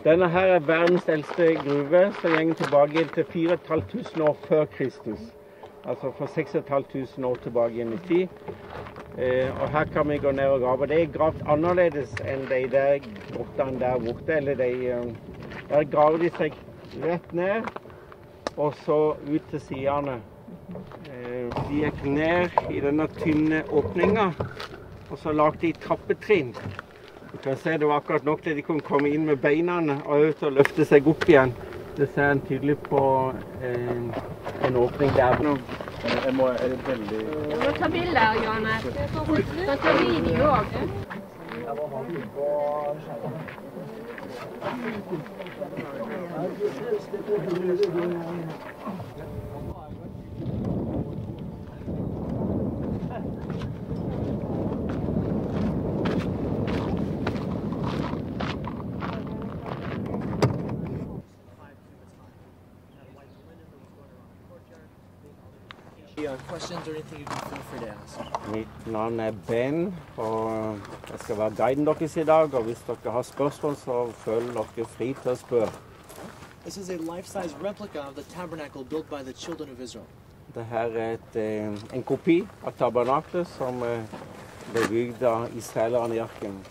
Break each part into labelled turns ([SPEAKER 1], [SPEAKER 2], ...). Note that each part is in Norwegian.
[SPEAKER 1] Denne her verdens eldste gruve, som går tilbake til 4.500 år før Kristus. Altså for 6.500 år tilbake igjen i tid. Og her kan vi gå ned og grave. Det er gravd annerledes enn de der grottene der borte. Eller der graver de seg rett ned, og så ut til sidene. De gikk ned i denne tynne åpningen, og så lagde de trappetrinn. Du kan se det var akkurat nok til de kunne komme inn med beinene og ut og løfte seg opp igjen. Det ser en tydelig på en åpning der. Jeg må
[SPEAKER 2] ta bilder, Janne. Så tar video også.
[SPEAKER 3] Questions or anything you can feel free to ask.
[SPEAKER 1] Mitt navn er Ben, og jeg skal være guiden deres i dag, og hvis dere har spørsmål, så føl dere fri til å spørre.
[SPEAKER 3] This is a life-size replica of the tabernacle built by the children of Israel.
[SPEAKER 1] Dette er en kopi av Tabernaklet som ble bygd av israelerne i ørkenen.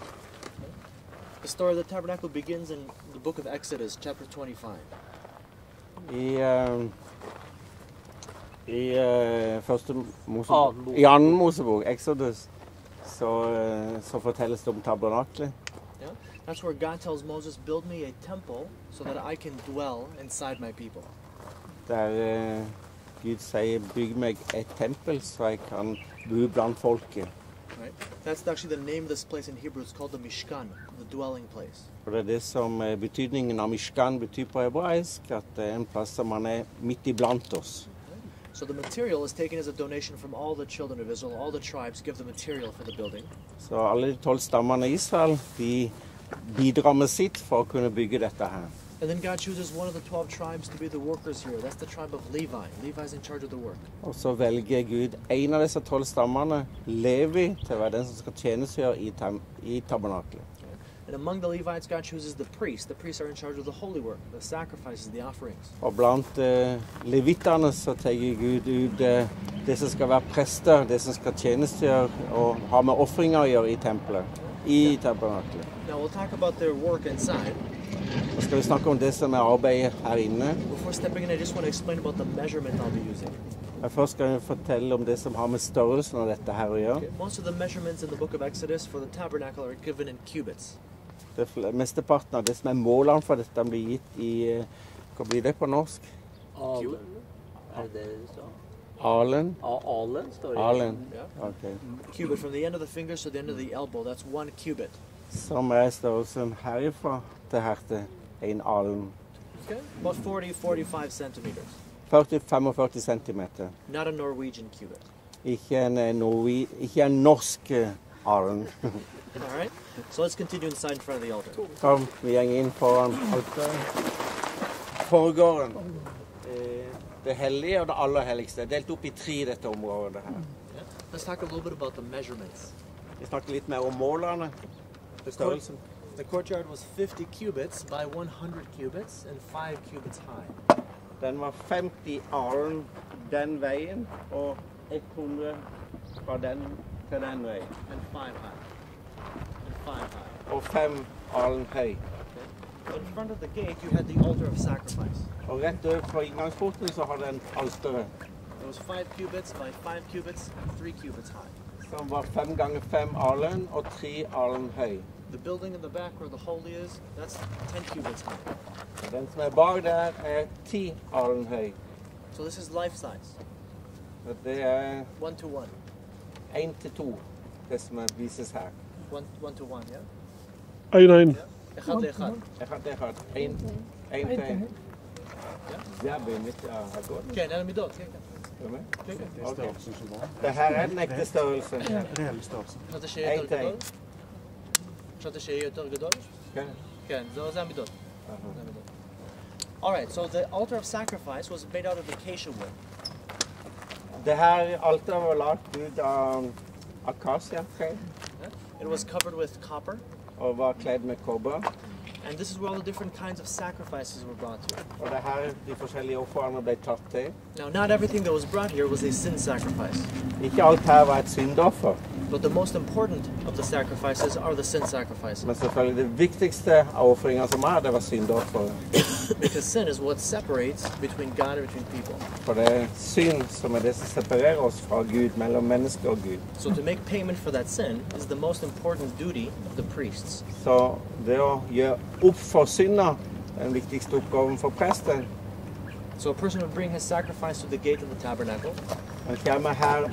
[SPEAKER 3] The story of the tabernacle begins in the book of Exodus, chapter 25.
[SPEAKER 1] I annen Mosebok, Exodus, så fortelles det om Tabernaklet.
[SPEAKER 3] Yeah? That's where God tells Moses, build me a temple so that I can dwell inside my people.
[SPEAKER 1] Der Gud sier, bygg meg et tempel så jeg kan bo blant folket.
[SPEAKER 3] Right? That's actually the name of this place in Hebrew. It's called the Mishkan, the dwelling place.
[SPEAKER 1] Og det er det som betydningen av Mishkan betyr på hebraisk, at det er en plass som man er midt iblant oss.
[SPEAKER 3] So the material is taken as a donation from all the children of Israel. All the tribes give the material for the building.
[SPEAKER 1] Så alle de 12 stammene i Israel, de bidrar med sitt for å kunne bygge dette her.
[SPEAKER 3] And then God chooses one of the 12 tribes to be the workers here. That's the tribe of Levi. Levi's in charge of the work.
[SPEAKER 1] Og så velger Gud en av disse 12 stammene, Levi, til å være den som skal tjenestegjøre i Tabernaklet.
[SPEAKER 3] And among the Levites, God chooses the priests. The priests are in charge of the holy work, the sacrifices, the offerings.
[SPEAKER 1] Og blant levitterne så tar Gud ut det som skal være prester, det som skal tjenestegjøre og ha med offringer å gjøre i tempelet, i Tabernaklet.
[SPEAKER 3] Now we'll talk about their work inside.
[SPEAKER 1] Så skal vi snakke om det som er arbeidet her inne.
[SPEAKER 3] Before stepping in, I just want to explain about the measurement I'll be using.
[SPEAKER 1] Først skal jeg fortelle om det som har med størrelsen av dette her å gjøre.
[SPEAKER 3] Okay. Most of the measurements in the book of Exodus for the tabernacle are given in cubits.
[SPEAKER 1] Mesteparten av det som er målene for dette blir gitt i, hva blir det på norsk?
[SPEAKER 4] Alen. Er det det står?
[SPEAKER 1] Alen?
[SPEAKER 4] Alen står det.
[SPEAKER 1] Alen,
[SPEAKER 3] Yeah.
[SPEAKER 1] ok.
[SPEAKER 3] Cubit from the end of the fingers to the end of the elbow, that's 1 cubit.
[SPEAKER 1] Som er størrelsen herifra til her til en alen.
[SPEAKER 3] Okay. About 40-45 centimeters.
[SPEAKER 1] 40-45 centimeter.
[SPEAKER 3] Not a Norwegian cubit.
[SPEAKER 1] Ikke en norsk alen.
[SPEAKER 3] All right. So let's continue inside in front of the altar.
[SPEAKER 1] Kom, vi går inn foran alteret. Forgården. Det hellige og det aller helligste. Delt opp i 3 dette området her.
[SPEAKER 3] Yeah. Let's talk a little bit about the measurements.
[SPEAKER 1] Vi snakker litt mer om målene. Størrelsen.
[SPEAKER 3] The courtyard was 50 cubits by 100 cubits and 5 cubits high.
[SPEAKER 1] Den var 50 alen den veien og 100 fra den til den veien.
[SPEAKER 3] And 5 high. And 5 high.
[SPEAKER 1] Og 5 alen høy.
[SPEAKER 3] In front of the gate, you had the altar of sacrifice.
[SPEAKER 1] Og rett over for inngangsporten så har den alteret.
[SPEAKER 3] It was 5 cubits by 5 cubits and 3 cubits high.
[SPEAKER 1] Som var 5 ganger 5 alen og 3 alen høy.
[SPEAKER 3] The building in the back where the holy is, that's 10 cubits high.
[SPEAKER 1] Den som er bak der er 10 alen høy.
[SPEAKER 3] So this is life size.
[SPEAKER 1] Så det er
[SPEAKER 3] 1 to 1.
[SPEAKER 1] 1 til 2, det som vises her.
[SPEAKER 3] 1 to 1, yeah?
[SPEAKER 5] Ein.
[SPEAKER 3] Echad leechad.
[SPEAKER 1] אחד. 1 til 1. זה באמת הגודל.
[SPEAKER 3] כן, אלה מידות, כן, כן.
[SPEAKER 1] באמת?
[SPEAKER 3] כן, כן.
[SPEAKER 1] אוקיי. Det her er den ekte størrelsen.
[SPEAKER 5] Reell størrelse.
[SPEAKER 3] חשבת שיהיה יותר גדול? חשבת שיהיה יותר גדול?
[SPEAKER 1] כן.
[SPEAKER 3] כן, זה המידות. זה המידות. All right, so the altar of sacrifice was made out of acacia wood.
[SPEAKER 1] Det her alteret var lagt ut av akasia-tre
[SPEAKER 3] It was covered with copper.
[SPEAKER 1] og var kledd med kobber.
[SPEAKER 3] And this is where all the different kinds of sacrifices were brought to.
[SPEAKER 1] Og det her de forskjellige ofrene ble tatt til.
[SPEAKER 3] Now, not everything that was brought here was a sin sacrifice.
[SPEAKER 1] Ikke alt her var et syndoffer.
[SPEAKER 3] But the most important of the sacrifices are the sin sacrifices.
[SPEAKER 1] Men selvfølgelig det viktigste av offringene som det var syndofferet.
[SPEAKER 3] Because sin is what separates between God and between people.
[SPEAKER 1] For det er synd som det som separerer oss fra Gud, mellom mennesker og Gud.
[SPEAKER 3] So to make payment for that sin is the most important duty of the priests.
[SPEAKER 1] Så det å gjøre opp for synder er den viktigste oppgaven for prester.
[SPEAKER 3] So a person would bring his sacrifice to the gate of the tabernacle.
[SPEAKER 1] Han kommer her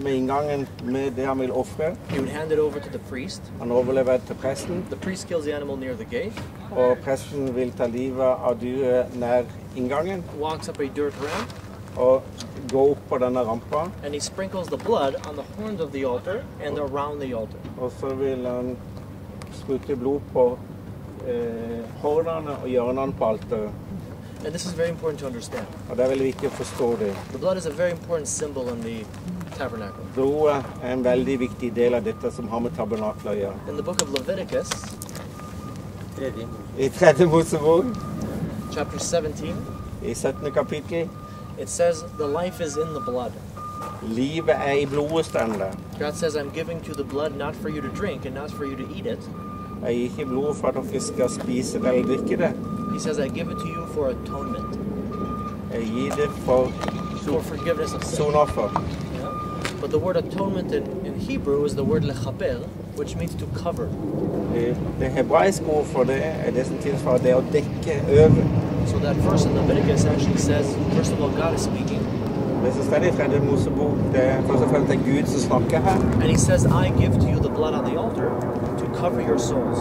[SPEAKER 1] med inngangen med det han vil offre.
[SPEAKER 3] He would hand it over to the priest.
[SPEAKER 1] Han overlever til presten.
[SPEAKER 3] The priest kills the animal near the gate.
[SPEAKER 1] Og presten vil ta livet av dyret nær inngangen.
[SPEAKER 3] Walks up a dirt ramp.
[SPEAKER 1] Og går opp på denne rampa.
[SPEAKER 3] And he sprinkles the blood on the horns of the altar and around the altar.
[SPEAKER 1] Og så vil han sprute blod på hornene og hjørnene på alteret.
[SPEAKER 3] And this is very important to understand.
[SPEAKER 1] Og det er veldig viktig å forstå det.
[SPEAKER 3] The blood is a very important symbol in the tabernacle.
[SPEAKER 1] Blodet er en veldig viktig del av dette som har med tabernaklet å gjøre.
[SPEAKER 3] In the book of Leviticus,
[SPEAKER 1] I 3. Mosebok,
[SPEAKER 3] chapter 17,
[SPEAKER 1] i 17. kapittel,
[SPEAKER 3] it says the life is in the blood.
[SPEAKER 1] livet er i blodet stender.
[SPEAKER 3] God says, I'm giving to the blood not for you to drink and not for you to eat it.
[SPEAKER 1] Jeg gir ikke blodet for at dere skal spise det eller drikke det.
[SPEAKER 3] He says, I give it to you for atonement,
[SPEAKER 1] Jeg gir det for
[SPEAKER 3] for forgiveness of sin.
[SPEAKER 1] sonoffer.
[SPEAKER 3] But the word atonement in Hebrew is the word lechaper, which means to cover.
[SPEAKER 1] Det hebraiske ord for det er det som tilsvarer det å dekke over.
[SPEAKER 3] So that verse in Leviticus actually says, first of all, God is speaking.
[SPEAKER 1] Det som står i 3. Mosebok, det er først og fremst Gud som snakker her.
[SPEAKER 3] And he says, I give to you the blood on the altar to cover your souls.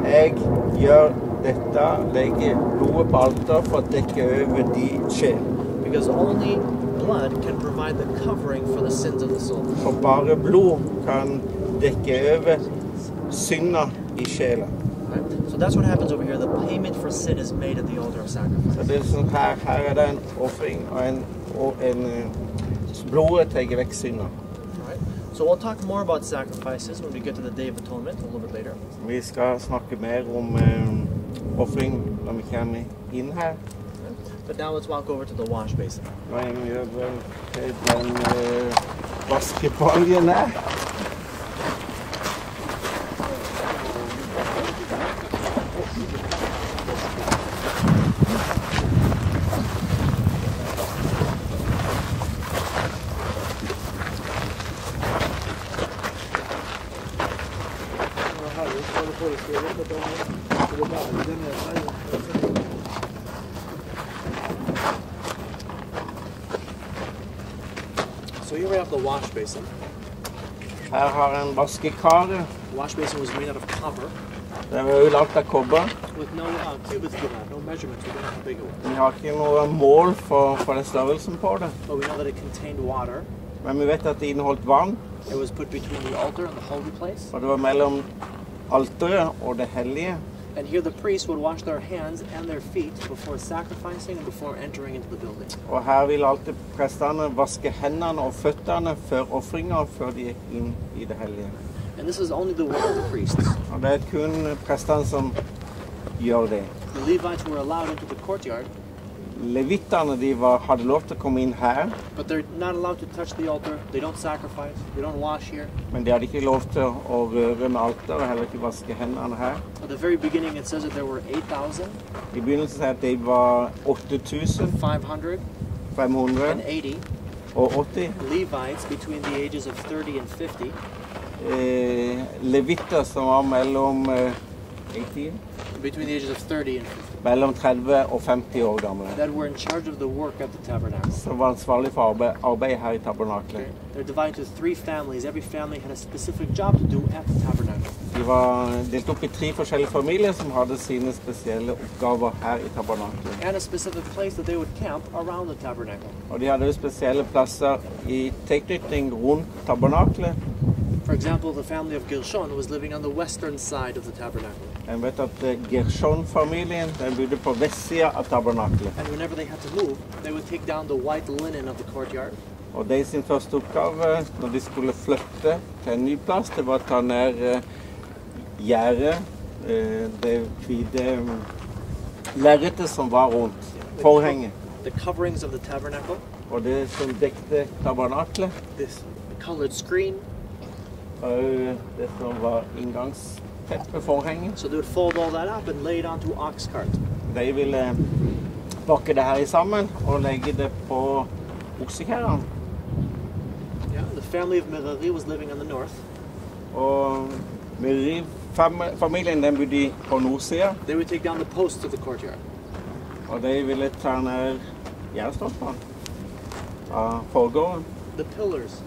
[SPEAKER 1] Jeg gjør dette, legger blodet på alter for å dekke over de sjel.
[SPEAKER 3] Because only blood can provide the covering for the sins of the soul.
[SPEAKER 1] For bare blod kan dekke over synder i sjela.
[SPEAKER 3] Right? So that's what happens over here. The payment for sin is made at the altar of sacrifice.
[SPEAKER 1] Så det er sånn her er det en offring og blodet tar vekk synder.
[SPEAKER 3] Right? So we'll talk more about sacrifices when we get to the Day of Atonement a little bit later.
[SPEAKER 1] Vi skal snakke mer om offring når vi kommer inn her.
[SPEAKER 3] But now let's walk over to the wash basin.
[SPEAKER 1] Nå er vi over til den vaskebaljen her.
[SPEAKER 3] So here we have the wash basin.
[SPEAKER 1] Her har en vaskekare.
[SPEAKER 3] The wash basin was made out of copper
[SPEAKER 1] Det var jo lagt av kobber.
[SPEAKER 3] with no cubits to that, no measurements. We don't know how big it was.
[SPEAKER 1] Vi har ikke noe mål for den størrelsen på det.
[SPEAKER 3] But we know that it contained water.
[SPEAKER 1] Men vi vet at det inneholdt vann,
[SPEAKER 3] It was put between the altar and the holy place.
[SPEAKER 1] og det var mellom alteret og det hellige.
[SPEAKER 3] And here the priests would wash their hands and their feet before sacrificing and before entering into the building.
[SPEAKER 1] Og her vil alltid prestene vaske hendene og føttene før offringer, før de gikk inn i det hellige.
[SPEAKER 3] And this is only the work of the priests.
[SPEAKER 1] Og det er kun prestene som gjør det.
[SPEAKER 3] The Levites were allowed into the courtyard,
[SPEAKER 1] Levittene hadde lov til å komme inn her,
[SPEAKER 3] but they're not allowed to touch the altar. They don't sacrifice. They don't wash here.
[SPEAKER 1] men de hadde ikke lov til å røre med alteret og heller ikke vaske hendene her.
[SPEAKER 3] At the very beginning it says that there were 8,000,
[SPEAKER 1] I begynnelsen at de var 8.580
[SPEAKER 3] 580
[SPEAKER 1] og 80
[SPEAKER 3] Levites between the ages of 30 and 50.
[SPEAKER 1] levitter som var mellom 18,
[SPEAKER 3] Between the ages of 30 and 50.
[SPEAKER 1] mellom 30 og 50 år gamle,
[SPEAKER 3] That were in charge of the work at the tabernacle.
[SPEAKER 1] som var ansvarlig for arbeid her i Tabernaklet.
[SPEAKER 3] They're divided into 3 families. Every family had a specific job to do at the tabernacle.
[SPEAKER 1] De var delt opp i 3 forskjellige familier som hadde sine spesielle oppgaver her i Tabernaklet.
[SPEAKER 3] And a specific place that they would camp around the tabernacle.
[SPEAKER 1] Og de hadde jo spesielle plasser i tilknytning rundt Tabernaklet.
[SPEAKER 3] For example, the family of Gershon was living on the western side of the tabernacle.
[SPEAKER 1] Jeg vet at Gershon-familien den bodde på vestsiden av Tabernaklet.
[SPEAKER 3] And whenever they had to move, they would take down the white linen of the courtyard.
[SPEAKER 1] Og de sin første oppgave når de skulle flytte til en ny plass, det var å ta ned gjerdet det hvite lerretet som var rundt forhenget.
[SPEAKER 3] The coverings of the tabernacle.
[SPEAKER 1] Og det som dekte tabernaklet.
[SPEAKER 3] This colored screen.
[SPEAKER 1] Og det som var inngangsteppet forhenget.
[SPEAKER 3] So they would fold all that up and lay it onto ox cart.
[SPEAKER 1] De ville pakke det her i sammen og legge det på oksekjerrene.
[SPEAKER 3] Yeah, the family of Merari was living on the north.
[SPEAKER 1] Og Merari-familien den bodde på nordsida.
[SPEAKER 3] They would take down the posts of the courtyard.
[SPEAKER 1] Og de ville ta ned jernstoffene av forgården.
[SPEAKER 3] The pillars.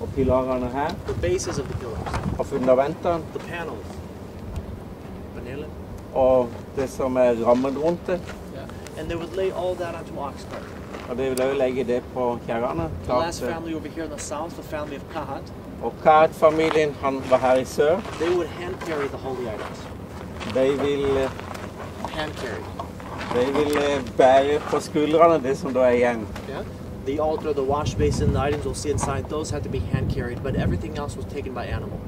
[SPEAKER 1] Og pilarene her.
[SPEAKER 3] The bases of the pillars.
[SPEAKER 1] Og fundamentene.
[SPEAKER 3] The panels. Panelet.
[SPEAKER 1] Og det som rammen rundt det.
[SPEAKER 3] Yeah. And they would lay all that onto ox cart.
[SPEAKER 1] Og de ville også legge det på kjerrene.
[SPEAKER 3] The last family over here in the south, the family of Kahat.
[SPEAKER 1] Og Kahat-familien, han var her i sør.
[SPEAKER 3] They would hand carry the holy items.
[SPEAKER 1] De ville
[SPEAKER 3] hand carry.
[SPEAKER 1] De ville bære på skuldrene det som da igjen.
[SPEAKER 3] Yeah. The altar, the wash basin, the items we'll see inside, those had to be hand carried, but everything else was taken by animal.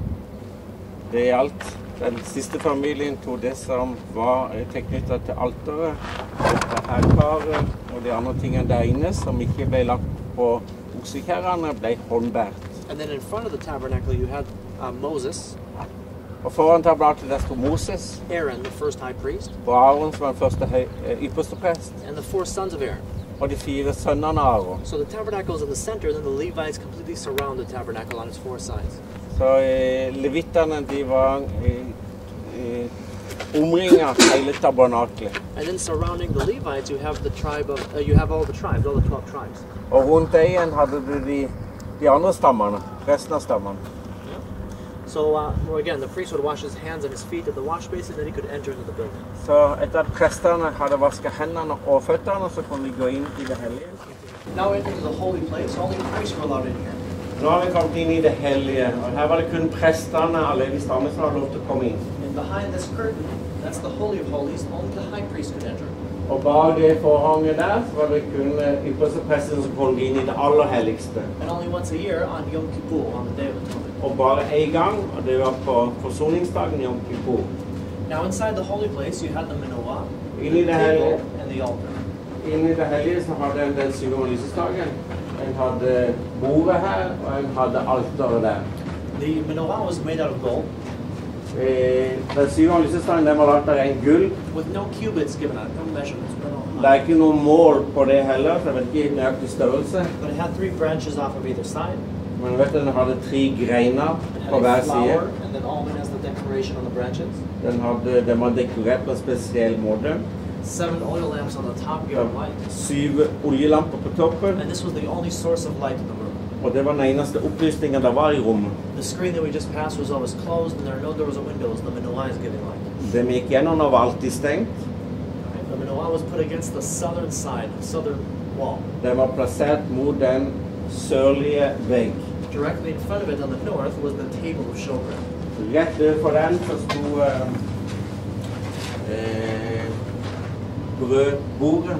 [SPEAKER 1] Det gjaldt. Den siste familien tog det som var tilknyttet til alteret, herkaret og de andre tingene der inne som ikke ble lagt på oksekjerrene, ble håndbært.
[SPEAKER 3] And then in front of the tabernacle you had Moses.
[SPEAKER 1] Og foran tabernaklet der stod Moses.
[SPEAKER 3] Aaron, the first high priest.
[SPEAKER 1] Og Aaron som var den første ypperste prest.
[SPEAKER 3] And the 4 sons of Aaron.
[SPEAKER 1] Og de 4 sønnene av Aaron.
[SPEAKER 3] So the tabernacle is in the center, and then the Levites completely surround the tabernacle on its 4 sides.
[SPEAKER 1] Så levitterne, de var omringet hele tabernaklet.
[SPEAKER 3] And then surrounding the Levites, you have the tribe of you have all the tribes, all the 12 tribes.
[SPEAKER 1] Og rundt deg igjen hadde du de andre stammene, resten av stammene.
[SPEAKER 3] So again, the priest would wash his hands and his feet at the wash basin, then he could enter into the building.
[SPEAKER 1] Så etter at presterne hadde vasket hendene og føttene, så kunne de gå inn i det hellige.
[SPEAKER 3] Now into the holy place, only priests were allowed in here.
[SPEAKER 1] Nå har vi kommet inn i det hellige, og her var det kun prestene, alle de stammer som hadde lov til å komme inn.
[SPEAKER 3] And behind this curtain, that's the holy of holies, only the high priest could enter.
[SPEAKER 1] Og bak det forhanget der, så var det kun ypperste presten som kom inn i det aller helligste.
[SPEAKER 3] And only once a year on Yom Kippur, on the Day of Atonement.
[SPEAKER 1] Og bare en gang, og det var på forsoningsdagen Yom Kippur.
[SPEAKER 3] Now inside the holy place, you had the menorah,
[SPEAKER 1] Inn i det hellige,
[SPEAKER 3] and the altar.
[SPEAKER 1] inn i det hellige så hadde en den syvende lysestaken. En hadde bordet her, og en hadde alteret der.
[SPEAKER 3] The menorah was made out of gold.
[SPEAKER 1] Den syvende lysestaken, den var lagt av en gull.
[SPEAKER 3] With no cubits given out, no measurements.
[SPEAKER 1] Det ikke noe mål på det heller, så jeg vet ikke nøyaktig størrelse.
[SPEAKER 3] But it had 3 branches off of either side.
[SPEAKER 1] Men vet du, den hadde 3 greiner på hver side.
[SPEAKER 3] And then almond as the decoration on the branches.
[SPEAKER 1] Den var dekorert på en spesiell måte.
[SPEAKER 3] 7 oil lamps on the top gave light.
[SPEAKER 1] 7 oljelamper på toppen.
[SPEAKER 3] And this was the only source of light in the room.
[SPEAKER 1] Og det var den eneste opplysningen der var i rommet.
[SPEAKER 3] The screen that we just passed was always closed, and there are no doors or windows. The menorah is giving light.
[SPEAKER 1] Det vi gikk gjennom var alltid stengt.
[SPEAKER 3] The menorah was put against the southern side, the southern wall.
[SPEAKER 1] Den var plassert mot den sørlige vegg.
[SPEAKER 3] Directly in front of it on the north was the table of showbread.
[SPEAKER 1] Rett for den så stod brødbordet.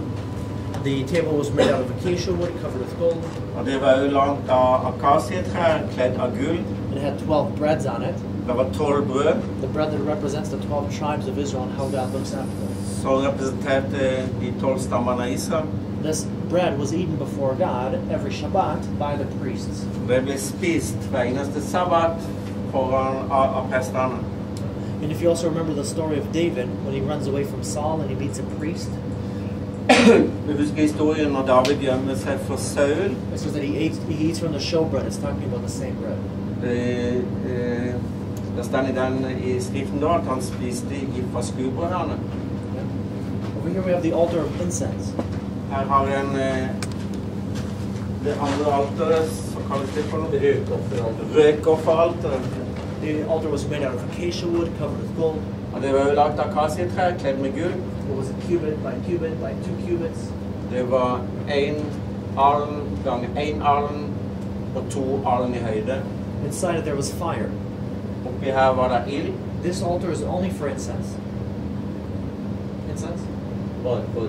[SPEAKER 3] The table was made out of acacia wood covered with gold.
[SPEAKER 1] Og det var jo langt av akasietrær, kledd av gull.
[SPEAKER 3] It had 12 breads on it.
[SPEAKER 1] Det var 12 brød.
[SPEAKER 3] The bread that represents the 12 tribes of Israel and how God looks after them.
[SPEAKER 1] Så representerte de 12 stammene av Israel.
[SPEAKER 3] This bread was eaten before God every Shabbat by the priests.
[SPEAKER 1] Det ble spist hver eneste sabbat foran av prestene.
[SPEAKER 3] And if you also remember the story of David, when he runs away from Saul and he meets a priest.
[SPEAKER 1] Vi husker historien når David gjemmer seg for Saul.
[SPEAKER 3] It says that he eats from the showbread. It's talking about the same bread.
[SPEAKER 1] Det står i skriften da at han spiste fra skubrødene.
[SPEAKER 3] Over here we have the altar of incense.
[SPEAKER 1] Her har en det andre alteret, så kalles det for noe? Røkofferalteret.
[SPEAKER 3] The altar was made out of acacia wood covered with gold.
[SPEAKER 1] Og det var jo lagt av akasietrær, kledd med gull.
[SPEAKER 3] It was a cubit by 2 cubits.
[SPEAKER 1] Det var 1 alen ganger 1 alen og 2 alen i høyde.
[SPEAKER 3] Inside it there was fire.
[SPEAKER 1] Oppi her var det ild.
[SPEAKER 3] This altar is only for incense. Incense?
[SPEAKER 4] Bare for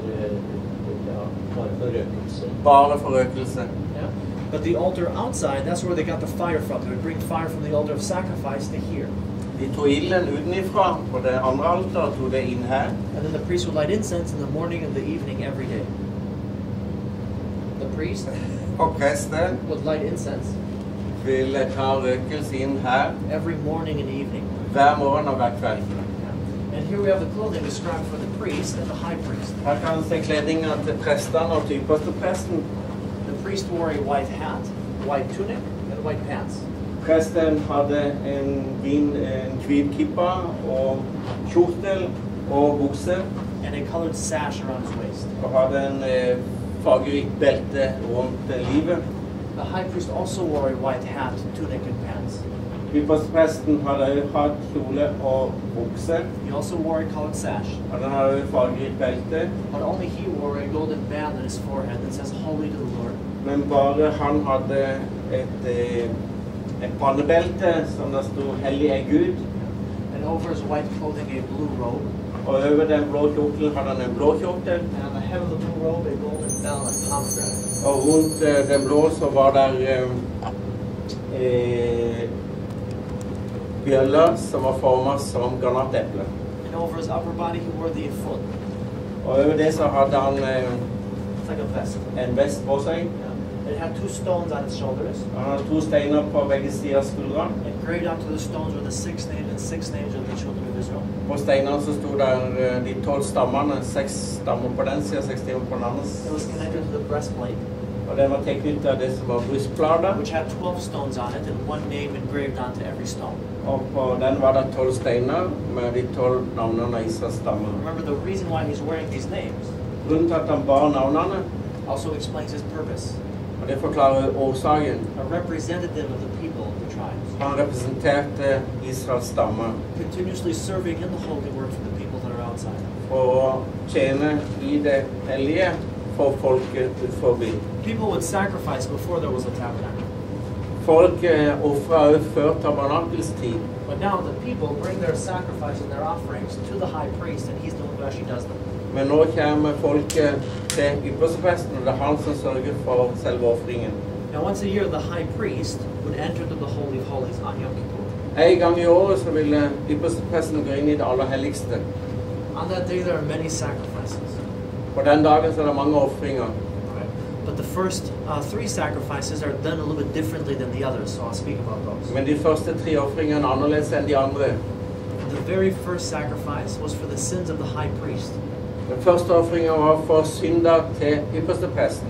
[SPEAKER 4] røkelse.
[SPEAKER 1] Bare for røkelse.
[SPEAKER 3] Yeah. But the altar outside, that's where they got the fire from. They would bring fire from the altar of sacrifice to here.
[SPEAKER 1] De tog ilden utenifra på det andre alteret, tog det inn her.
[SPEAKER 3] And then the priest would light incense in the morning and the evening every day. The priest
[SPEAKER 1] Og presten
[SPEAKER 3] would light incense
[SPEAKER 1] ville ta røkelse inn her
[SPEAKER 3] every morning and evening.
[SPEAKER 1] hver morgen og hver kveld.
[SPEAKER 3] And here we have the clothing described for the priest and the high priest.
[SPEAKER 1] Her kan man se kledninga til prestene og typerste presten.
[SPEAKER 3] The priest wore a white hat, white tunic, and white pants.
[SPEAKER 1] Presten hadde en hvit kippa og kjortel og bukse.
[SPEAKER 3] And a colored sash around his waist.
[SPEAKER 1] Og hadde en fargerik belte rundt livet.
[SPEAKER 3] The high priest also wore a white hat, tunic, and pants.
[SPEAKER 1] Typerspresten hadde også hatt kjole og bukse.
[SPEAKER 3] He also wore a colored sash.
[SPEAKER 1] Og den hadde også fargerik belte.
[SPEAKER 3] But only he wore a golden band on his forehead that says Holy to the Lord.
[SPEAKER 1] Men bare han hadde et pannebelte som det stod Hellig er Gud.
[SPEAKER 3] And over his white clothing a blue robe.
[SPEAKER 1] Og over den blå kjortelen hadde han en blå kjortel.
[SPEAKER 3] And on the hem of the blue robe a golden bell and pomegranate.
[SPEAKER 1] Og rundt den blå så var der bjøller som var formet som granateple.
[SPEAKER 3] And over his upper body he wore the ephod.
[SPEAKER 1] Og over det så hadde han
[SPEAKER 3] It's like a vest.
[SPEAKER 1] en vest på seg.
[SPEAKER 3] It had two stones on its shoulders.
[SPEAKER 1] Han hadde 2 steiner på begge sider av skuldrene.
[SPEAKER 3] Engraved onto the stones were the 6 names and 6 names of the children of Israel.
[SPEAKER 1] På steinene så stod der de 12 stammene, 6 stammer på den siden, 6 stammer på den andre.
[SPEAKER 3] It was connected to the breastplate,
[SPEAKER 1] Og den var tilknyttet av det som var brystplater.
[SPEAKER 3] which had 12 stones on it and one name engraved onto every stone.
[SPEAKER 1] Og på den var det 12 steiner med de 12 navnene av Israels stammer.
[SPEAKER 3] Remember, the reason why he's wearing these names
[SPEAKER 1] Grunnen til at han bar navnene,
[SPEAKER 3] also explains his purpose.
[SPEAKER 1] og det forklarer årsaken.
[SPEAKER 3] A representative of the people of the tribes,
[SPEAKER 1] Han representerte Israels stammer
[SPEAKER 3] continuously serving in the holy work for the people that are outside.
[SPEAKER 1] for å tjene i det hellige for folket ut forbi.
[SPEAKER 3] People would sacrifice before there was a tabernacle.
[SPEAKER 1] Folk offret også før Tabernakels tid.
[SPEAKER 3] But now the people bring their sacrifice and their offerings to the high priest, and he's the one who actually does them.
[SPEAKER 1] Men nå kommer folket til ypperstepresten, og det er han som sørger for selve offringen.
[SPEAKER 3] Now once a year the high priest would enter to the Holy of Holies on Yom Kippur.
[SPEAKER 1] En gang i året så ville ypperstepresten gå inn i det aller helligste.
[SPEAKER 3] On that day there are many sacrifices.
[SPEAKER 1] På den dagen så er det mange offringer.
[SPEAKER 3] But the first 3 sacrifices are done a little bit differently than the others, so I'll speak about those.
[SPEAKER 1] Men de første 3 offringene er annerledes enn de andre.
[SPEAKER 3] The very first sacrifice was for the sins of the high priest.
[SPEAKER 1] Den første offringen var for synder til ypperstepresten.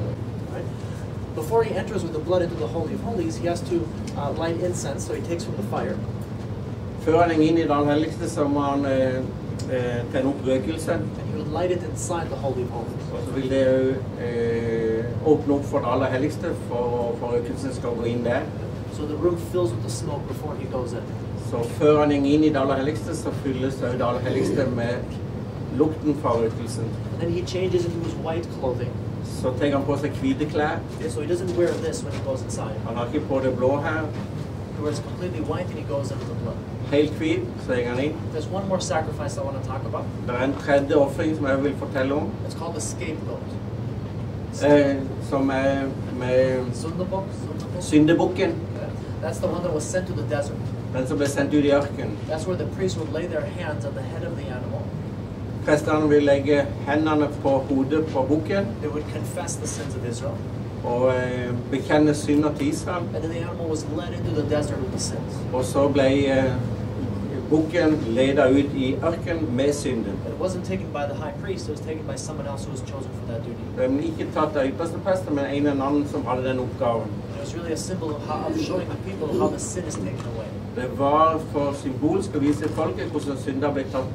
[SPEAKER 3] Before he enters with the blood into the Holy of Holies, he has to light incense, so he takes from the fire.
[SPEAKER 1] Før han går inn i det aller helligste så må han tenne opp røkelse.
[SPEAKER 3] And he would light it inside the Holy of Holies.
[SPEAKER 1] Og så vil det jo åpne opp for det aller helligste for røkelsen skal gå inn der.
[SPEAKER 3] So the room fills with the smoke before he goes in.
[SPEAKER 1] Så før han går inn i det aller helligste så fylles det aller helligste med lukten fra røkelsen.
[SPEAKER 3] And then he changes into his white clothing.
[SPEAKER 1] Så tar han på seg hvite klær.
[SPEAKER 3] Okay, so he doesn't wear this when he goes inside.
[SPEAKER 1] Han har ikke på det blå her.
[SPEAKER 3] He wears completely white and he goes into the blood.
[SPEAKER 1] Helt hvit, så går han inn.
[SPEAKER 3] There's one more sacrifice I want to talk about.
[SPEAKER 1] Det er en tredje offring som jeg vil fortelle om.
[SPEAKER 3] It's called the scapegoat.
[SPEAKER 1] Som er med syndebukken.
[SPEAKER 3] That's the one that was sent to the desert.
[SPEAKER 1] Den som ble sendt ut i ørken.
[SPEAKER 3] That's where the priest would lay their hands on the head of the animal.
[SPEAKER 1] Presterne vil legge hendene på hodet på bukken.
[SPEAKER 3] They would confess the sins of Israel.
[SPEAKER 1] Og bekjenne synder til Israel.
[SPEAKER 3] And then the animal was led into the desert with the sins.
[SPEAKER 1] Og så ble bukken ledet ut i ørken med synden.
[SPEAKER 3] It wasn't taken by the high priest, it was taken by someone else who was chosen for that duty.
[SPEAKER 1] Den ble ikke tatt av ypperstepresten, men en eller annen som hadde den oppgaven.
[SPEAKER 3] It was really a symbol of showing the people how the sin is taken away.
[SPEAKER 1] Det var for symbolsk å vise folket hvordan synder ble tatt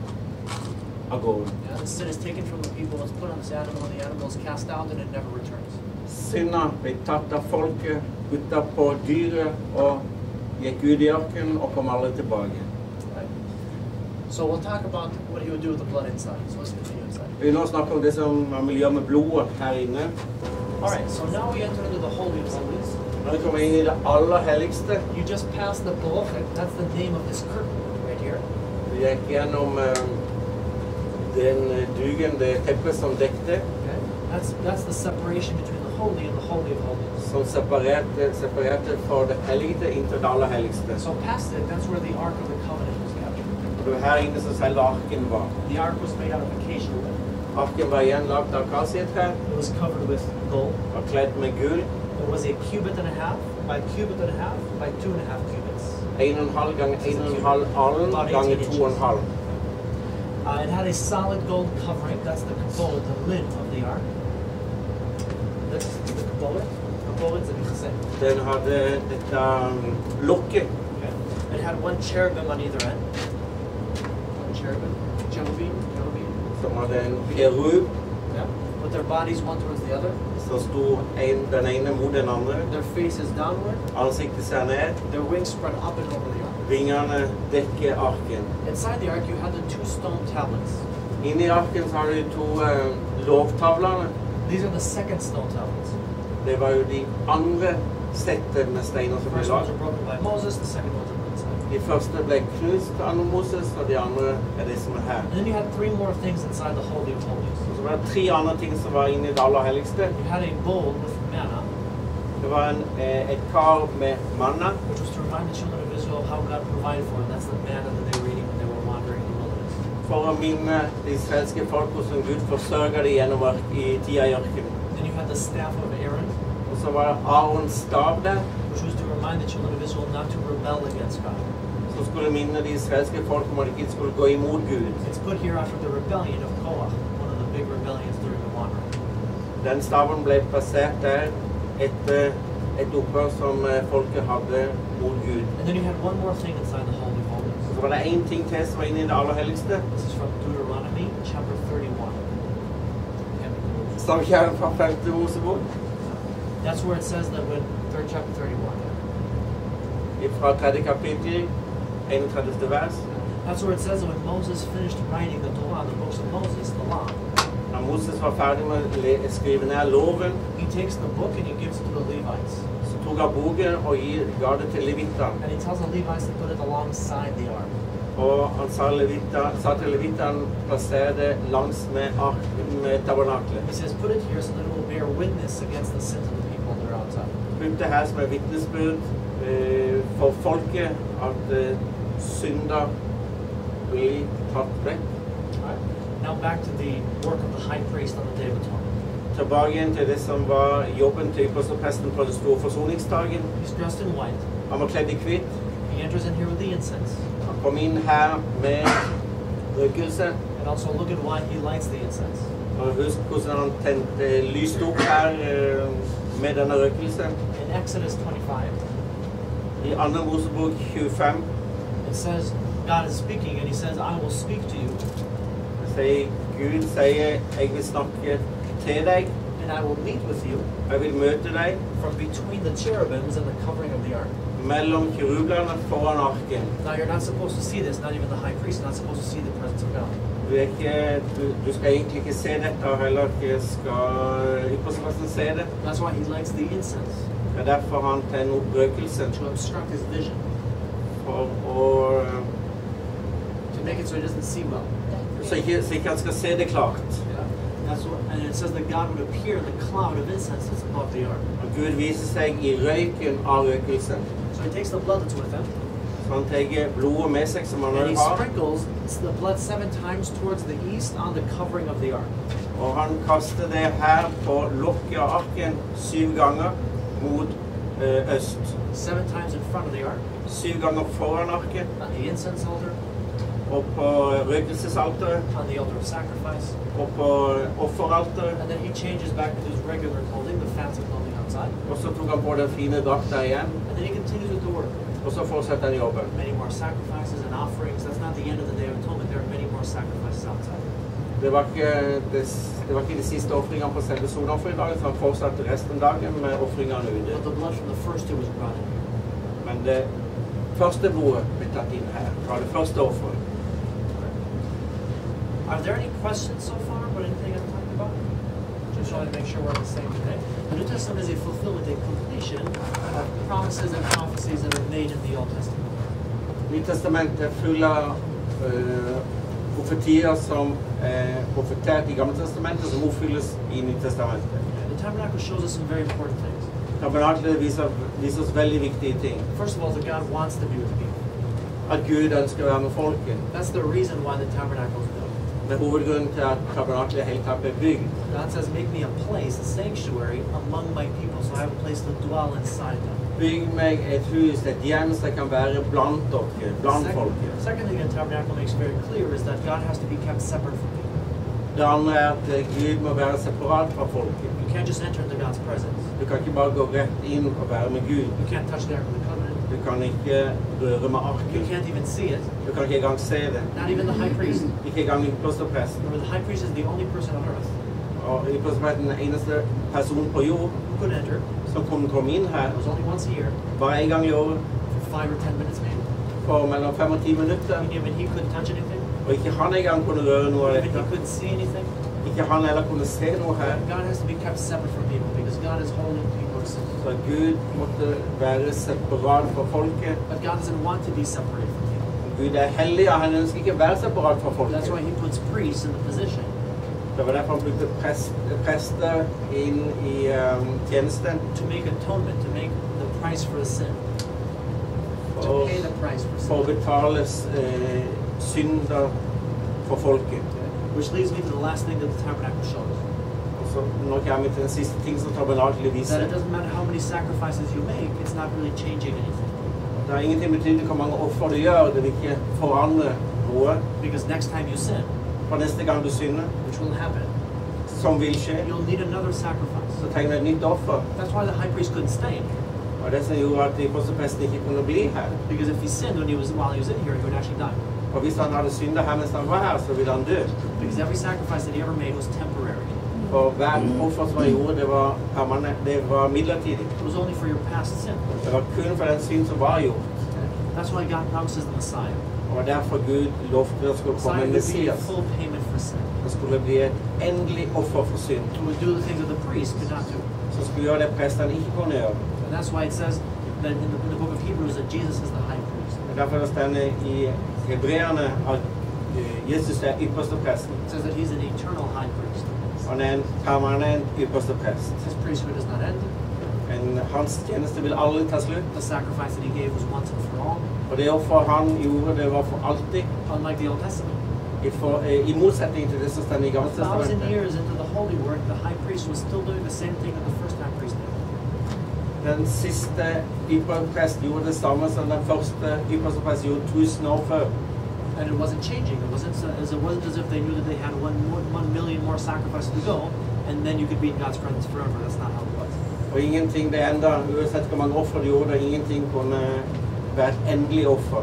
[SPEAKER 1] av gården.
[SPEAKER 3] Yeah, the sin is taken from the people, it's put on this animal, and the animal is cast out and it never returns.
[SPEAKER 1] Synder ble tatt av folket, puttet på dyret og gikk ut i ørkenen og kom aldri tilbake.
[SPEAKER 3] So we'll talk about what he would do with the blood inside. So let's continue inside.
[SPEAKER 1] Vi nå snakker om det som man vil gjøre med blodet her inne.
[SPEAKER 3] Alright, so now we enter into the Holy of Holies.
[SPEAKER 1] Når vi kommer inn i det aller helligste,
[SPEAKER 3] You just passed the Belochet, that's the name of this curtain right here.
[SPEAKER 1] vi gikk gjennom den dugen, det teppet som dekte,
[SPEAKER 3] Okay? That's the separation between the Holy and the Holy of Holies.
[SPEAKER 1] som separerte for det hellige inntil det aller helligste.
[SPEAKER 3] So past it, that's where the Ark of the Covenant was kept.
[SPEAKER 1] Det var her inne som selve arken var.
[SPEAKER 3] The ark was made out of acacia wood.
[SPEAKER 1] Arken var igjen lagt av akasietre,
[SPEAKER 3] It was covered with gold.
[SPEAKER 1] var kledd med gull.
[SPEAKER 3] It was a cubit and a half by cubit and a half by 2.5 cubits.
[SPEAKER 1] 1,5 ganger 1,5 alen ganger 2,5.
[SPEAKER 3] It had a solid gold covering. That's the component, the lid of the ark. This is the component. Components that you can say.
[SPEAKER 1] Den hadde dette lokket.
[SPEAKER 3] Okay. It had one cherubim on either end. One cherubim. Cherubim.
[SPEAKER 1] Som hadde en kerub,
[SPEAKER 3] Yeah. With their bodies one towards the other.
[SPEAKER 1] så sto den ene mot den andre.
[SPEAKER 3] Their faces downward.
[SPEAKER 1] Ansiktet ser ned,
[SPEAKER 3] Their wings spread up and over the ark.
[SPEAKER 1] vingene dekker arken.
[SPEAKER 3] Inside the ark, you had the 2 stone tablets.
[SPEAKER 1] Inne i arken så har du 2 lovtavlene.
[SPEAKER 3] These are the second stone tablets.
[SPEAKER 1] Det var jo de andre settet med steiner
[SPEAKER 3] The
[SPEAKER 1] som ble
[SPEAKER 3] first ones
[SPEAKER 1] lagt.
[SPEAKER 3] are broken by Moses. The second ones are put inside.
[SPEAKER 1] De første ble knust av Moses, og de andre er det som er her.
[SPEAKER 3] And then you had 3 more things inside the Holy of Holies.
[SPEAKER 1] Så var det 3 andre ting som var inne i det aller helligste.
[SPEAKER 3] You had a bowl with manna,
[SPEAKER 1] Det var et kar med manna,
[SPEAKER 3] which was to remind the children of Israel how God provided for them. That's the manna that they were eating when they were wandering in the wilderness.
[SPEAKER 1] for å minne de israelske folk hvordan Gud forsørger dem gjennom i tida i ørkenen.
[SPEAKER 3] Then you had the staff of Aaron,
[SPEAKER 1] Og så var det Arons stav der,
[SPEAKER 3] which was to remind the children of Israel not to rebel against God.
[SPEAKER 1] som skulle minne de israelske folk om at de ikke skulle gå imot Gud.
[SPEAKER 3] It's put here after the rebellion of Korach, one of the big rebellions during the wandering.
[SPEAKER 1] Den staven ble plassert der etter et opprør som folket hadde mot Gud.
[SPEAKER 3] And then you had one more thing inside the Holy of Holies.
[SPEAKER 1] Så var det en ting til som var inne i det aller helligste,
[SPEAKER 3] This is from Deuteronomy chapter 31.
[SPEAKER 1] som kommer fra 5. Mosebok,
[SPEAKER 3] That's where it says that when, chapter 31.
[SPEAKER 1] fra 3. kapittel, 31. vers.
[SPEAKER 3] That's where it says that when Moses finished writing the Torah, the books of Moses, the law,
[SPEAKER 1] Da Moses var ferdig med å skrive ned loven,
[SPEAKER 3] he takes the book and he gives it to the Levites.
[SPEAKER 1] så tok han boken og ga det til levittene.
[SPEAKER 3] And he tells the Levites to put it alongside the ark.
[SPEAKER 1] Og han sa til levittene plassere det langs med Tabernaklet.
[SPEAKER 3] He says, put it here so that it will bear witness against the sins of the people that are outside.
[SPEAKER 1] Putt det her som er vitnesbyrd for folket at synder blir tatt vekk.
[SPEAKER 3] Now back to the work of the high priest on the Day of Atonement.
[SPEAKER 1] Tilbake igjen til det som var jobben til ypperstepresten på den store forsoningsdagen.
[SPEAKER 3] He's dressed in white.
[SPEAKER 1] Han var kledd i hvitt.
[SPEAKER 3] He enters in here with the incense.
[SPEAKER 1] Han kom inn her med røkelse.
[SPEAKER 3] And also look at why he lights the incense.
[SPEAKER 1] Og husk hvordan han tente lyst opp her med denne røkelsen.
[SPEAKER 3] In Exodus 25,
[SPEAKER 1] I 2. Mosebok 25
[SPEAKER 3] it says, God is speaking and he says, I will speak to you
[SPEAKER 1] Gud sier, jeg vil snakke til deg,
[SPEAKER 3] and I will meet with you
[SPEAKER 1] jeg vil møte deg
[SPEAKER 3] from between the cherubims and the covering of the ark.
[SPEAKER 1] mellom kirublene foran arken.
[SPEAKER 3] Now you're not supposed to see this, not even the high priest is not supposed to see the presence of God.
[SPEAKER 1] Du skal egentlig ikke se dette, og heller ikke skal ypperstepresten se det.
[SPEAKER 3] That's why he lights the incense,
[SPEAKER 1] Det er derfor han tenner opp røkelsen,
[SPEAKER 3] to obstruct his vision,
[SPEAKER 1] for å,
[SPEAKER 3] to make it so he doesn't see well.
[SPEAKER 1] så ikke han skal se det klart.
[SPEAKER 3] That's what, and it says that God would appear in the cloud of incense that's above the ark.
[SPEAKER 1] Og Gud viser seg i røyken av røkelsen.
[SPEAKER 3] So he takes the blood that's with him,
[SPEAKER 1] Så han tar blodet med seg som han
[SPEAKER 3] and he
[SPEAKER 1] har,
[SPEAKER 3] sprinkles the blood 7 times towards the east on the covering of the ark.
[SPEAKER 1] og han kaster det her på lokket av arken 7 ganger mot øst.
[SPEAKER 3] 7 times in front of the ark,
[SPEAKER 1] 7 ganger foran arken,
[SPEAKER 3] on the incense altar,
[SPEAKER 1] og på røkelsesalteret,
[SPEAKER 3] on the altar of sacrifice,
[SPEAKER 1] og på offeralteret.
[SPEAKER 3] and then he changes back to his regular clothing, the fancy clothing outside,
[SPEAKER 1] Og så tok han på den fine drakta igjen,
[SPEAKER 3] and then he continues with the work.
[SPEAKER 1] og så fortsetter han jobben.
[SPEAKER 3] Many more sacrifices and offerings. That's not the end of the Day of Atonement. There are many more sacrifices outside.
[SPEAKER 1] Det var ikke de siste offringene på selve sonoffringdagen, så han fortsatte resten av dagen med offringene ute.
[SPEAKER 3] But the blood from the first two was brought in.
[SPEAKER 1] Men det første blodet ble tatt inn her, fra det første offeret.
[SPEAKER 3] Are there any questions so far about anything I've talked about? Just trying to make sure we're on the same today. The New Testament is a fulfillment, a completion of promises and prophecies that are made in the Old Testament.
[SPEAKER 1] Nytestamentet er full av profetier som profetert i Gamle Testamentet, som oppfylles i Nytestamentet.
[SPEAKER 3] The Tabernacle shows us some very important things.
[SPEAKER 1] Tabernaklet viser oss veldig viktige ting.
[SPEAKER 3] First of all, that God wants to be with people.
[SPEAKER 1] at Gud ønsker å være med folket.
[SPEAKER 3] That's the reason why the tabernacle is built.
[SPEAKER 1] Det er hovedgrunnen til at Tabernaklet helt tatt ble bygd.
[SPEAKER 3] God says, make me a place, a sanctuary among my people, so I have a place to dwell inside them.
[SPEAKER 1] Bygg meg et hus, et hjem som kan være blant dere, blant folket.
[SPEAKER 3] Second thing the tabernacle makes very clear is that God has to be kept separate from people.
[SPEAKER 1] Det andre er at Gud må være separat fra folket.
[SPEAKER 3] You can't just enter into God's presence.
[SPEAKER 1] Du kan ikke bare gå rett inn og være med Gud.
[SPEAKER 3] You can't touch the Ark of the Covenant.
[SPEAKER 1] Du kan ikke røre med
[SPEAKER 3] You
[SPEAKER 1] arken.
[SPEAKER 3] can't even see it.
[SPEAKER 1] Du kan ikke engang se det.
[SPEAKER 3] Not even the high priest.
[SPEAKER 1] Ikke engang ypperstepresten.
[SPEAKER 3] Remember, the high priest is the only person on earth
[SPEAKER 1] Og ypperstepresten er den eneste person på jord
[SPEAKER 3] who could enter.
[SPEAKER 1] som kunne komme inn her
[SPEAKER 3] It was only once a year
[SPEAKER 1] bare en gang i året
[SPEAKER 3] for 5 or 10 minutes maybe.
[SPEAKER 1] for mellom 5 og 10 minutter.
[SPEAKER 3] Even he couldn't touch anything.
[SPEAKER 1] Og ikke han engang kunne røre noe av
[SPEAKER 3] Even he
[SPEAKER 1] dette.
[SPEAKER 3] couldn't see anything.
[SPEAKER 1] Ikke han heller kunne se noe her.
[SPEAKER 3] God has to be kept separate from people because God is holy and people are sinful.
[SPEAKER 1] Så Gud måtte være separat fra folket.
[SPEAKER 3] But God doesn't want to be separated from people.
[SPEAKER 1] Gud er hellig, og han ønsker ikke å være separat fra folket.
[SPEAKER 3] That's why he puts priests in the position
[SPEAKER 1] Det var derfor han brukte prester inn i tjenesten.
[SPEAKER 3] to make atonement, to make the price for the sin. To
[SPEAKER 1] For,
[SPEAKER 3] pay the price for
[SPEAKER 1] for å
[SPEAKER 3] sin.
[SPEAKER 1] betale synder for folket.
[SPEAKER 3] Which leads me to the last thing that the tabernacle shows.
[SPEAKER 1] Og så nå kommer vi til den siste ting som Tabernaklet
[SPEAKER 3] That
[SPEAKER 1] viser.
[SPEAKER 3] it doesn't matter how many sacrifices you make, it's not really changing anything.
[SPEAKER 1] Det har ingenting betydning hvor mange offer du gjør, det vil ikke forandre noe.
[SPEAKER 3] Because next time you sin,
[SPEAKER 1] For neste gang du synder,
[SPEAKER 3] which will happen,
[SPEAKER 1] som vil skje,
[SPEAKER 3] you'll need another sacrifice.
[SPEAKER 1] så trenger du et nytt offer.
[SPEAKER 3] That's why the high priest couldn't stay.
[SPEAKER 1] Og det som gjorde at ypperstepresten ikke kunne bli her.
[SPEAKER 3] Because if he sinned while he was in here, he would actually die.
[SPEAKER 1] Og hvis han hadde syndet her mens han var her, så ville han dø.
[SPEAKER 3] Because every sacrifice that he ever made was temporary.
[SPEAKER 1] For hver offer som han gjorde, det var permanent, det var midlertidig.
[SPEAKER 3] It was only for your past sin.
[SPEAKER 1] Det var kun for den synd som var gjort.
[SPEAKER 3] That's why God promises the Messiah.
[SPEAKER 1] Og derfor Gud lovte at det skulle komme
[SPEAKER 3] Messiah
[SPEAKER 1] en
[SPEAKER 3] would be a
[SPEAKER 1] Messias.
[SPEAKER 3] full payment for sin.
[SPEAKER 1] Det skulle bli et endelig offer for synd.
[SPEAKER 3] He would do the things that the priest could not do.
[SPEAKER 1] Som skulle gjøre det prestene ikke kunne gjøre.
[SPEAKER 3] And that's why it says that in the book of Hebrews that Jesus is the high priest.
[SPEAKER 1] Og derfor det står i Hebreerne at Jesus er ypperstepresten.
[SPEAKER 3] It says that he's an eternal high priest.
[SPEAKER 1] Han er en permanent yppersteprest.
[SPEAKER 3] His priesthood does not end.
[SPEAKER 1] Men hans tjeneste vil aldri ta slutt.
[SPEAKER 3] The sacrifice that he gave was once and for all.
[SPEAKER 1] Og det offer han gjorde, det var for alltid.
[SPEAKER 3] Unlike the Old Testament.
[SPEAKER 1] I motsetning til det som står i Gamle
[SPEAKER 3] 1,000
[SPEAKER 1] testamentet.
[SPEAKER 3] years into the holy work, the high priest was still doing the same thing that the first high priest did.
[SPEAKER 1] Den siste ypperprest gjorde det samme som den første yppersteprest gjorde 1000 år før.
[SPEAKER 3] And it wasn't changing. It wasn't as if they knew that they had 1 million more sacrifices to go, and then you could be in God's presence forever. That's not how it was.
[SPEAKER 1] Og ingenting det enda, uansett hvor mange offer de gjorde, ingenting kunne være et endelig offer.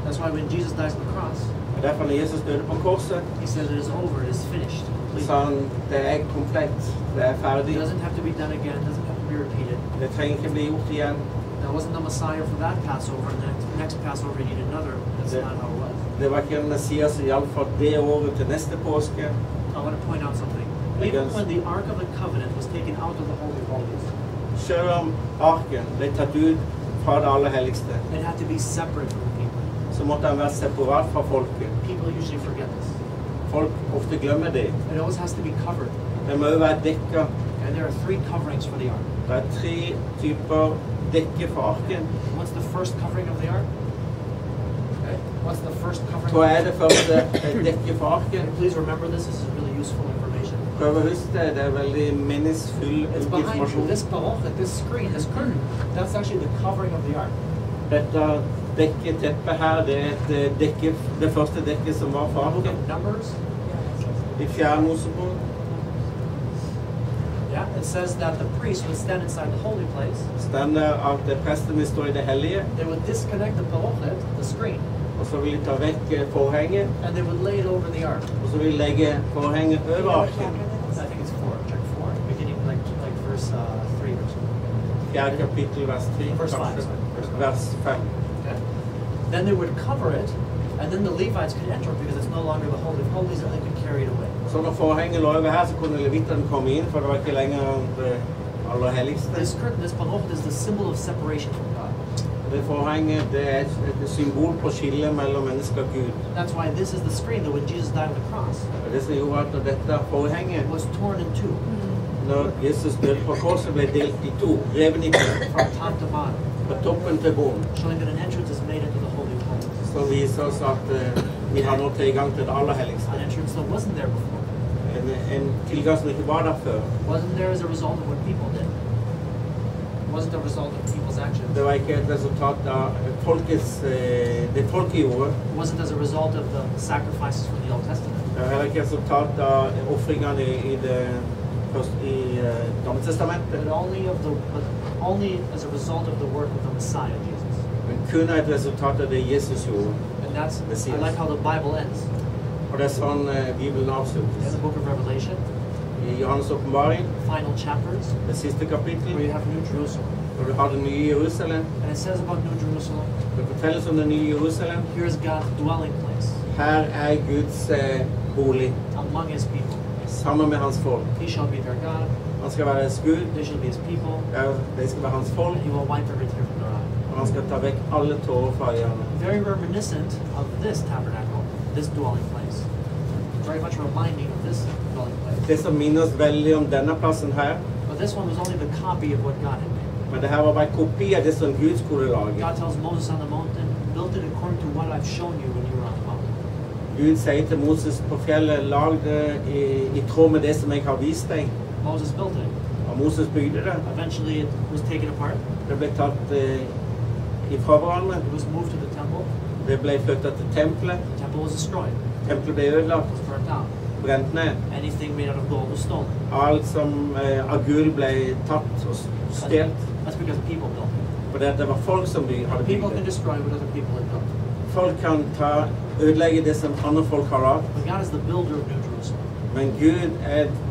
[SPEAKER 3] That's why when Jesus dies on the cross,
[SPEAKER 1] Og derfor når Jesus døde på korset,
[SPEAKER 3] he says it is over, it is finished.
[SPEAKER 1] sa han det er komplett, det er
[SPEAKER 3] It
[SPEAKER 1] ferdig.
[SPEAKER 3] doesn't have to be done again. It doesn't have to be repeated.
[SPEAKER 1] Det trenger ikke bli gjort igjen.
[SPEAKER 3] There wasn't a Messiah for that Passover, and the next Passover you need another. That's not how it was.
[SPEAKER 1] Det var ikke en Messias som gjaldt fra det året til neste påske.
[SPEAKER 3] I want to point out something. Even when the Ark of the Covenant was taken out of the Holy of Holies,
[SPEAKER 1] Selv om arken ble tatt ut fra det aller helligste,
[SPEAKER 3] it had to be separate from the people.
[SPEAKER 1] så måtte han være separat fra folket.
[SPEAKER 3] People usually forget this.
[SPEAKER 1] Folk ofte glemmer det.
[SPEAKER 3] It always has to be covered.
[SPEAKER 1] Det må jo være dekket.
[SPEAKER 3] And there are 3 coverings for the Ark.
[SPEAKER 1] Det er 3 typer dekke for arken.
[SPEAKER 3] What's the first covering of the Ark? Okay. What's the first covering?
[SPEAKER 1] Hva er det første dekket for arken?
[SPEAKER 3] Please remember this. This is really useful information.
[SPEAKER 1] Prøv å huske det. Det er veldig meningsfull
[SPEAKER 3] It's behind you.
[SPEAKER 1] informasjon.
[SPEAKER 3] This parochet, this screen, this curtain, that's actually the covering of the Ark.
[SPEAKER 1] Dette dekket, teppet her, det er et dekke, det første dekket som var for arken.
[SPEAKER 3] Numbers.
[SPEAKER 1] I 4. Mosebok.
[SPEAKER 3] Yeah, it says that the priest would stand inside the holy place.
[SPEAKER 1] Står det at prestene står i det hellige,
[SPEAKER 3] They would disconnect the parochet, the screen,
[SPEAKER 1] og så vil de ta vekk forhenget,
[SPEAKER 3] and they would lay it over the Ark.
[SPEAKER 1] og så vil de legge forhenget over arken.
[SPEAKER 3] I think it's 4. Check 4. Beginning like verse 3 or something.
[SPEAKER 1] 4. kapittel, vers 3,
[SPEAKER 3] Verse 5,
[SPEAKER 1] kanskje.
[SPEAKER 3] sorry.
[SPEAKER 1] Vers 5.
[SPEAKER 3] Okay. Then they would cover it, and then the Levites could enter because it's no longer the Holy of Holies, and they could carry it away.
[SPEAKER 1] Så når forhenget lå over her, så kunne levitterne komme inn, for det var ikke lenger det aller helligste.
[SPEAKER 3] This curtain, this parochet, is the symbol of separation from God.
[SPEAKER 1] Det forhenget, det er et symbol på skillet mellom mennesker og Gud.
[SPEAKER 3] That's why this is the screen that when Jesus died on the cross,
[SPEAKER 1] Og det som gjorde at når dette forhenget,
[SPEAKER 3] it was torn in 2
[SPEAKER 1] når Jesus døde på korset, ble delt i 2, reven i 2,
[SPEAKER 3] from top to bottom,
[SPEAKER 1] fra toppen til bunnen,
[SPEAKER 3] showing that an entrance is made into the Holy of Holies.
[SPEAKER 1] så som viser oss at vi har nå tilgang til det aller helligste.
[SPEAKER 3] An entrance that wasn't there before.
[SPEAKER 1] En tilgang som ikke var der før.
[SPEAKER 3] Wasn't there as a result of what people did. It wasn't a result of people's actions.
[SPEAKER 1] Det var ikke et resultat av det folket gjorde.
[SPEAKER 3] It wasn't as a result of the sacrifices from the Old Testament.
[SPEAKER 1] Det var heller ikke et resultat av offringene i Gamle Testamentet.
[SPEAKER 3] But only as a result of the work of the Messiah, Jesus.
[SPEAKER 1] Men kun et resultat av det Jesus gjorde.
[SPEAKER 3] And that's, I like how the Bible ends.
[SPEAKER 1] Og det sånn Bibelen avsluttes.
[SPEAKER 3] In the book of Revelation,
[SPEAKER 1] I Johannes åpenbaring,
[SPEAKER 3] final chapters,
[SPEAKER 1] det siste kapittel,
[SPEAKER 3] where you have New Jerusalem.
[SPEAKER 1] når du har det nye Jerusalem,
[SPEAKER 3] And it says about New Jerusalem,
[SPEAKER 1] det fortelles om det nye Jerusalem.
[SPEAKER 3] here is God's dwelling place
[SPEAKER 1] Her Guds bolig,
[SPEAKER 3] among his people.
[SPEAKER 1] sammen med hans folk.
[SPEAKER 3] He shall be their God,
[SPEAKER 1] Han skal være hans Gud,
[SPEAKER 3] they shall be his people,
[SPEAKER 1] det skal være hans folk,
[SPEAKER 3] and he will wipe every tear from their eye.
[SPEAKER 1] og han skal ta vekk alle tårer fra øynene.
[SPEAKER 3] Very reminiscent of this tabernacle, this dwelling place. Very much reminding of this dwelling place.
[SPEAKER 1] Det som minner oss veldig om denne plassen her,
[SPEAKER 3] But this one was only the copy of what God had made.
[SPEAKER 1] men det her var bare en kopi av det som Gud skulle lage.
[SPEAKER 3] God tells Moses on the mountain, build it according to what I've shown you when you were on the mountain.
[SPEAKER 1] Gud sier til Moses på fjellet, lag det i tråd med det som jeg har vist deg.
[SPEAKER 3] Moses built it.
[SPEAKER 1] Og Moses bygde det.
[SPEAKER 3] Eventually it was taken apart.
[SPEAKER 1] Det ble tatt ifra hverandre.
[SPEAKER 3] It was moved to the temple.
[SPEAKER 1] Det ble flyttet til tempelet.
[SPEAKER 3] The temple was destroyed.
[SPEAKER 1] Tempelet ble ødelagt,
[SPEAKER 3] It was burnt out.
[SPEAKER 1] brent ned.
[SPEAKER 3] Anything made out of gold was stolen.
[SPEAKER 1] Alt som av gull ble tatt og stjelt.
[SPEAKER 3] That's because people built it.
[SPEAKER 1] For det var folk som hadde
[SPEAKER 3] People
[SPEAKER 1] bygd
[SPEAKER 3] can
[SPEAKER 1] det.
[SPEAKER 3] destroy what other people have built.
[SPEAKER 1] Folk kan ødelegge det som andre folk har lagd.
[SPEAKER 3] But God is the builder of New Jerusalem.
[SPEAKER 1] Men Gud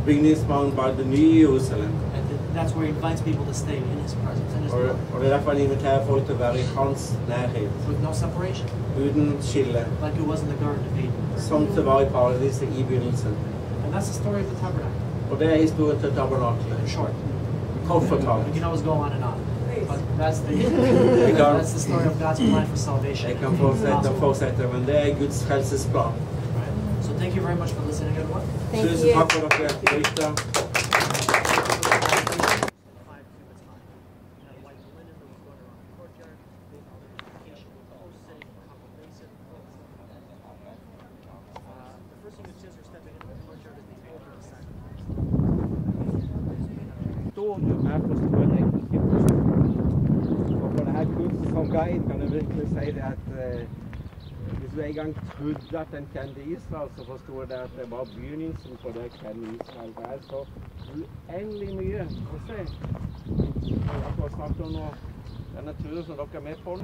[SPEAKER 1] bygningsmannen bak det nye Jerusalem.
[SPEAKER 3] And that's where he invites people to stay in his presence, in his
[SPEAKER 1] Og
[SPEAKER 3] will.
[SPEAKER 1] det er derfor han inviterer folk til å være i hans nærhet.
[SPEAKER 3] With no separation.
[SPEAKER 1] Uten skille.
[SPEAKER 3] Like it was in the Garden of Eden.
[SPEAKER 1] Som det var i paradiset i begynnelsen.
[SPEAKER 3] And that's the story of the tabernacle.
[SPEAKER 1] Og det er historien til Tabernaklet.
[SPEAKER 3] In short.
[SPEAKER 1] Kort fortalt.
[SPEAKER 3] We can always go on and on. But that's the story of God's plan for salvation.
[SPEAKER 1] Jeg kan fortsette, men det er Guds frelsesplan.
[SPEAKER 3] Right? So thank you very much for listening, everyone.
[SPEAKER 1] Tusen takk for dere lytta. Som guide kan jeg virkelig si det at hvis du en gang trodde at en kjente Israel, så forstod jeg at det var begynnelsen på det å kjenne Israel. Det er så uendelig mye å se. Jeg har snakket om denne turen som dere er med på.